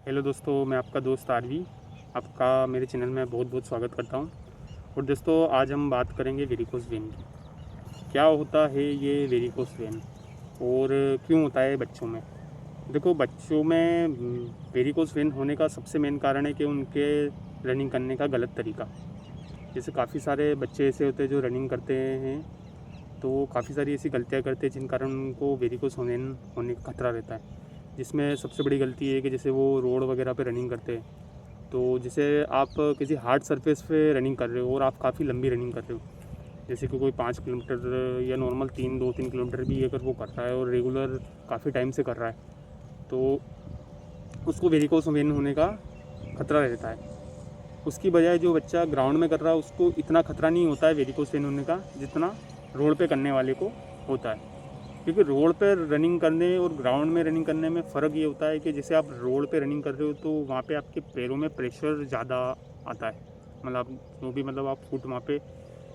Hello दोस्तों, मैं आपका दोस्त आरवी आपका मेरे चैनल में बहुत बहुत स्वागत करता हूं। और दोस्तों, आज हम बात करेंगे वेरिकोस वेन की। क्या होता है ये वेरिकोस वेन और क्यों होता है बच्चों में। देखो, बच्चों में वेरिकोस वेन होने का सबसे मेन कारण है कि उनके रनिंग करने का गलत तरीका। जैसे काफ़ी सारे बच्चे ऐसे होते हैं जो रनिंग करते हैं तो काफ़ी सारी ऐसी गलतियाँ करते हैं जिन कारण उनको वेरिकोस होने का खतरा रहता है। जिसमें सबसे बड़ी गलती है कि जैसे वो रोड वगैरह पे रनिंग करते हैं, तो जैसे आप किसी हार्ड सरफेस पे रनिंग कर रहे हो और आप काफ़ी लंबी रनिंग कर रहे हो, जैसे कि कोई 5 किलोमीटर या नॉर्मल 2-3 किलोमीटर भी अगर वो कर रहा है और रेगुलर काफ़ी टाइम से कर रहा है, तो उसको वेरिकोस वेन होने का खतरा रहता है। उसकी बजाय जो बच्चा ग्राउंड में कर रहा है उसको इतना खतरा नहीं होता है वेरिकोस वेन होने का जितना रोड पे करने वाले को होता है। क्योंकि रोड पर रनिंग करने और ग्राउंड में रनिंग करने में फ़र्क ये होता है कि जैसे आप रोड पे रनिंग कर रहे हो तो वहाँ पे आपके पैरों में प्रेशर ज़्यादा आता है। मतलब जो भी आप फुट वहाँ पे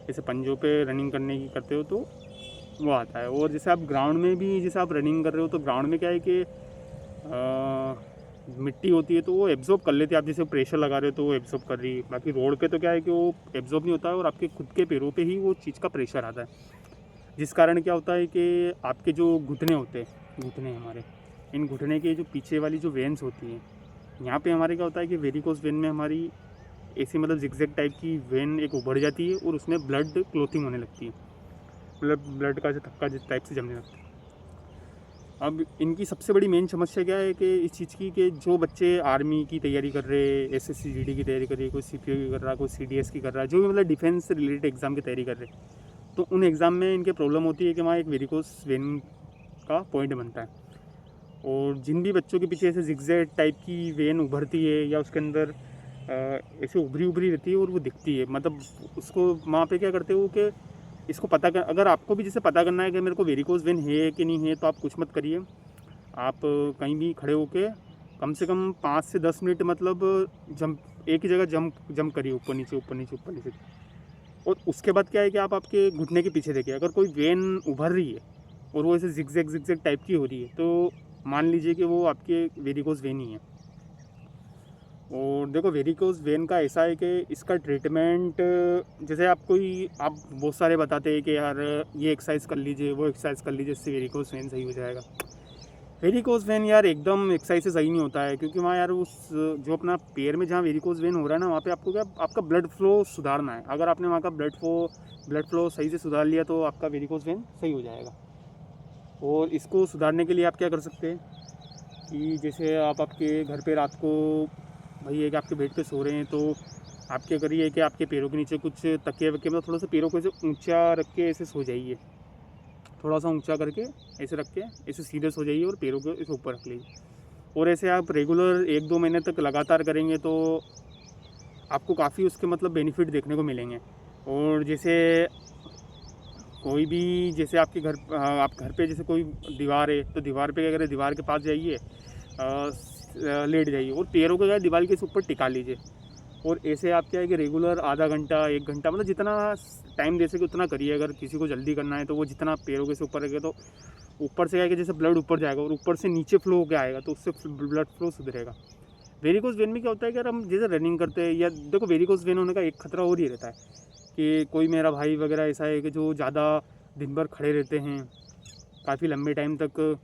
जैसे पंजों पे रनिंग करने की करते हो तो वो आता है। और जैसे आप ग्राउंड में भी जैसे आप रनिंग कर रहे हो तो ग्राउंड में क्या है कि मिट्टी होती है तो वो एब्जॉर्ब कर लेती है। आप जैसे प्रेशर लगा रहे हो तो वो एब्जॉर्ब कर रही है। बाकी रोड पे तो क्या है कि वो एब्जॉर्ब नहीं होता है और आपके खुद के पैरों पे ही वो चीज़ का प्रेशर आता है, जिस कारण क्या होता है कि आपके जो घुटने होते हैं, घुटने हमारे, इन घुटने के जो पीछे वाली जो वेन्स होती हैं, यहाँ पे हमारे क्या होता है कि वेरिकोस वेन में हमारी ऐसी जिगजैग टाइप की वेन एक उभर जाती है और उसमें ब्लड क्लोथिंग होने लगती है। ब्लड का जो थक्का जिस टाइप से जमने लगता है। अब इनकी सबसे बड़ी मेन समस्या क्या है कि इस चीज़ की कि जो बच्चे आर्मी की तैयारी कर रहे हैं, एसएससी जीडी की तैयारी कर रहे हैं, कोई सीपीओ की कर रहा है, कोई सीडीएस की कर रहा है, जो भी डिफेंस से रिलेटेड एग्ज़ाम की तैयारी कर रहे हैं, तो उन एग्ज़ाम में इनके प्रॉब्लम होती है कि वहाँ एक वेरिकोस वेन का पॉइंट बनता है। और जिन भी बच्चों के पीछे ऐसे जिगजैग टाइप की वेन उभरती है या उसके अंदर ऐसे उभरी उभरी रहती है और वो दिखती है, उसको वहाँ पे क्या करते हो कि इसको पता कर, अगर आपको भी जैसे पता करना है कि मेरे को वेरिकोस वेन है कि नहीं है, तो आप कुछ मत करिए। आप कहीं भी खड़े होके कम से कम 5 से 10 मिनट जंप, एक ही जगह जंप करिए, ऊपर नीचे ऊपर नीचे ऊपर नीचे। और उसके बाद क्या है कि आप आपके घुटने के पीछे देखिए, अगर कोई वेन उभर रही है और वो ऐसे जिगजैग टाइप की हो रही है तो मान लीजिए कि वो आपके वेरिकोस वेन ही है। और देखो, वेरिकोस वेन का ऐसा है कि इसका ट्रीटमेंट, जैसे आप बहुत सारे बताते हैं कि यार ये एक्सरसाइज कर लीजिए, वो एक्सरसाइज कर लीजिए, इससे वेरिकोस वेन सही हो जाएगा। वेरिकोस वेन यार एकदम एक्सरसाइज से सही नहीं होता है, क्योंकि वहाँ यार उस जो अपना पैर में जहाँ वेरिकोस वेन हो रहा है ना, वहाँ पे आपको क्या, आपका ब्लड फ्लो सुधारना है। अगर आपने वहाँ का ब्लड फ्लो सही से सुधार लिया तो आपका वेरिकोस वेन सही हो जाएगा। और इसको सुधारने के लिए आप क्या कर सकते हैं कि जैसे आप आपके घर पे रात को, भाई एक आपके बेड पे सो रहे हैं, तो आप क्या करिए कि आपके पैरों के नीचे कुछ तकिए वकिए, थोड़ा सा पैरों को ऐसे ऊंचा रख के ऐसे सो जाइए। थोड़ा सा ऊंचा करके ऐसे रख के ऐसे सीधे सो जाइए और पैरों को ऐसे ऊपर रख लीजिए। और ऐसे आप रेगुलर 1-2 महीने तक लगातार करेंगे तो आपको काफ़ी उसके बेनिफिट देखने को मिलेंगे। और जैसे कोई भी, जैसे आपके घर, आप घर पे जैसे कोई दीवार है तो दीवार पे क्या करें, दीवार के पास जाइए, लेट जाइए और पैरों को क्या है दीवार के ऊपर टिका लीजिए। और ऐसे आप क्या है कि रेगुलर आधा घंटा 1 घंटा, जितना टाइम दे सके उतना करिए। अगर किसी को जल्दी करना है तो वो जितना पैरों के से ऊपर रखे तो ऊपर से क्या है कि जैसे ब्लड ऊपर जाएगा और ऊपर से नीचे फ्लो होकर आएगा तो उससे ब्लड फ्लो सुधरेगा। वेरिकोस वेन में क्या होता है कि अगर हम जैसे रनिंग करते हैं, या देखो वेरिकोस वेन होने का एक खतरा और ही रहता है कि कोई मेरा भाई वगैरह ऐसा है कि जो ज़्यादा दिन भर खड़े रहते हैं, काफ़ी लंबे टाइम तक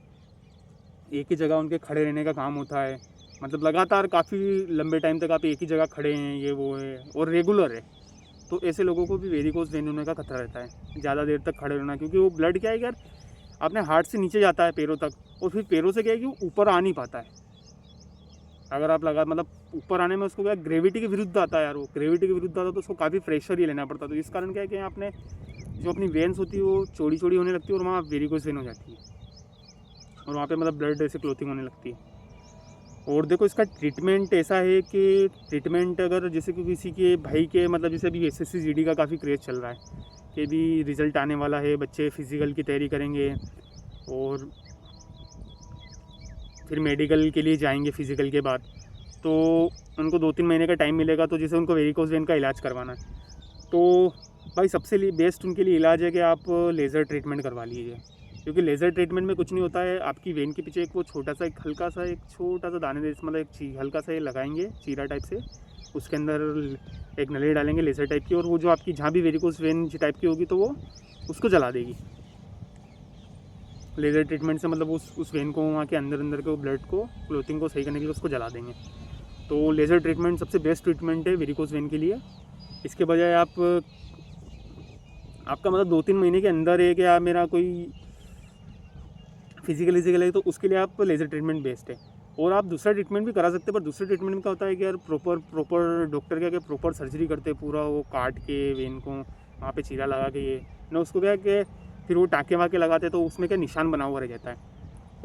एक ही जगह उनके खड़े रहने का काम होता है, लगातार काफ़ी लंबे टाइम तक आप एक ही जगह खड़े हैं, ये वो है और रेगुलर है, तो ऐसे लोगों को भी वेरिकोस वेन होने का खतरा रहता है ज़्यादा देर तक खड़े रहना। क्योंकि वो ब्लड क्या है यार, अपने हार्ट से नीचे जाता है पैरों तक, और फिर पैरों से क्या है कि वो ऊपर आ नहीं पाता है। अगर आप ऊपर आने में उसको क्या, ग्रेविटी के विरुद्ध आता है यार, वो ग्रेविटी के विरुद्ध आता है तो उसको काफ़ी प्रेशर ही लेना पड़ता है। तो इस कारण क्या है कि आपने जो अपनी वेन्स होती है वो चौड़ी चौड़ी होने लगती है और वहाँ वेरिकोस वेन हो जाती है और वहाँ पे ब्लड ऐसे क्लोथिंग होने लगती है। और देखो, इसका ट्रीटमेंट ऐसा है कि ट्रीटमेंट अगर जैसे कि किसी के भाई के जैसे अभी एसएससी जीडी का काफ़ी क्रेज़ चल रहा है कि भी रिज़ल्ट आने वाला है, बच्चे फिज़िकल की तैयारी करेंगे और फिर मेडिकल के लिए जाएंगे फिज़िकल के बाद, तो उनको 2-3 महीने का टाइम मिलेगा, तो जैसे उनको वेरिकोस वेन का इलाज करवाना है, तो भाई सबसे बेस्ट उनके लिए इलाज है कि आप लेज़र ट्रीटमेंट करवा लीजिए। क्योंकि लेज़र ट्रीटमेंट में कुछ नहीं होता है, आपकी वेन के पीछे एक वो छोटा सा एक हल्का सा दानेदार मतलब एक हल्का सा ये लगाएंगे चीरा टाइप से, उसके अंदर एक नली डालेंगे लेज़र टाइप की, और वो जो आपकी जहाँ भी वेरिकोस वेन टाइप की होगी तो वो उसको जला देगी। लेज़र ट्रीटमेंट से मतलब उस वेन को, वहाँ के अंदर के ब्लड को, क्लोथिंग को सही करने के लिए उसको जला देंगे। तो लेज़र ट्रीटमेंट सबसे बेस्ट ट्रीटमेंट है वेरिकोस वेन के लिए। इसके बजाय आपका मतलब 2-3 महीने के अंदर है कि आप मेरा कोई फिजिकल है तो उसके लिए आप लेज़र ट्रीटमेंट बेस्ट है। और आप दूसरा ट्रीटमेंट भी करा सकते हैं, पर दूसरे ट्रीटमेंट में क्या होता है कि यार प्रॉपर डॉक्टर क्या प्रॉपर सर्जरी करते हैं, पूरा वो काट के वेन को वहाँ पे चीरा लगा के ये ना, उसको क्या है कि फिर वो टाँके वाके लगाते तो उसमें क्या निशान बना हुआ रह जाता है,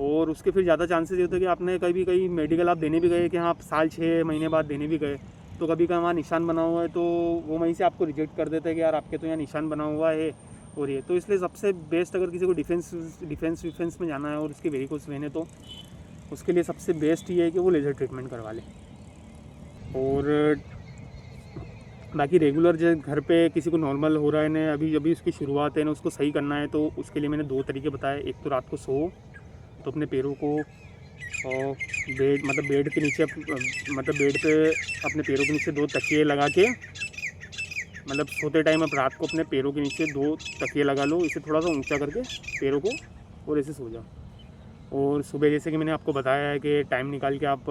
और उसके फिर ज़्यादा चांसेस ये होते हैं कि आपने कहीं मेडिकल आप देने भी गए कि हाँ आप साल 6 महीने बाद देने भी गए, तो कभी का वहाँ निशान बना हुआ है तो वो वहीं से आपको रिजेक्ट कर देते हैं कि यार आपके तो यहाँ निशान बना हुआ है और ये। तो इसलिए सबसे बेस्ट अगर किसी को डिफेंस में जाना है और उसकी वेरिकोस वेन है तो उसके लिए सबसे बेस्ट ये है कि वो लेज़र ट्रीटमेंट करवा ले। और बाकी रेगुलर जो घर पे किसी को नॉर्मल हो रहा है ना, अभी उसकी शुरुआत है ना, उसको सही करना है तो उसके लिए मैंने 2 तरीके बताए। एक तो रात को सो तो अपने पैरों को और बेड के नीचे मतलब बेड पे अपने पैरों के नीचे 2 तकिए लगा के, मतलब सोते टाइम आप रात को अपने पैरों के नीचे 2 तकिए लगा लो, इसे थोड़ा सा ऊंचा करके पैरों को, और ऐसे सो जाओ। और सुबह जैसे कि मैंने आपको बताया है कि टाइम निकाल के आप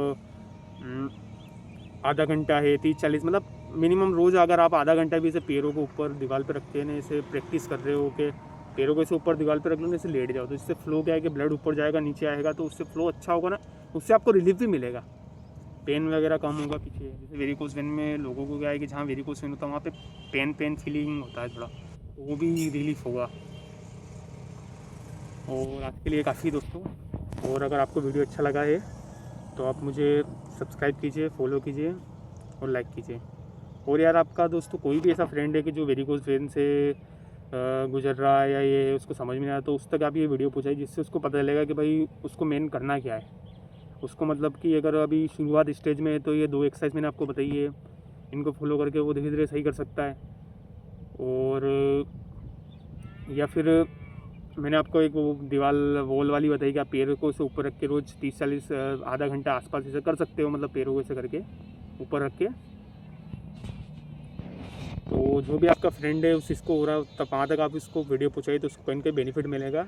आधा घंटा है 30-40 मतलब मिनिमम रोज़ अगर आप आधा घंटा भी ऐसे पैरों को ऊपर दीवार पे रखते हैं ना, ऐसे प्रैक्टिस कर रहे हो कि पैरों को ऐसे ऊपर दीवार पे रख लो ना, ऐसे लेट जाओ, तो इससे फ्लो क्या है कि ब्लड ऊपर जाएगा नीचे आएगा, तो उससे फ्लो अच्छा होगा ना, उससे आपको रिलीफ भी मिलेगा, पेन वगैरह कम होगा पीछे। जैसे वेरिकोस वेन में लोगों को क्या है कि जहाँ वेरिकोस वेन होता है वहाँ पे पेन फीलिंग होता है थोड़ा, तो वो भी रिलीफ होगा। और आज के लिए काफ़ी दोस्तों, और अगर आपको वीडियो अच्छा लगा है तो आप मुझे सब्सक्राइब कीजिए, फॉलो कीजिए और लाइक कीजिए। और यार आपका दोस्तों कोई भी ऐसा फ्रेंड है कि जो वेरिकोस वेन से गुजर रहा है या ये उसको समझ में नहीं आया, तो उस तक आप ये वीडियो पहुँचाइए, जिससे उसको पता चलेगा कि भाई उसको मेन करना क्या है। उसको मतलब कि अगर अभी शुरुआत स्टेज में है तो ये 2 एक्सरसाइज मैंने आपको बताई है, इनको फॉलो करके वो धीरे धीरे सही कर सकता है। और या फिर मैंने आपको एक वो वॉल वाली बताई कि आप पैरों को इसे ऊपर रख के रोज़ 30-40 आधा घंटा आसपास ऐसे कर सकते हो, मतलब पैरों को ऐसे करके ऊपर रख के। तो जो भी आपका फ्रेंड है उस इसको हो रहा है तब वहाँ तक आप इसको वीडियो पहुँचाइए तो उसको कहीं ना कहीं बेनिफिट मिलेगा।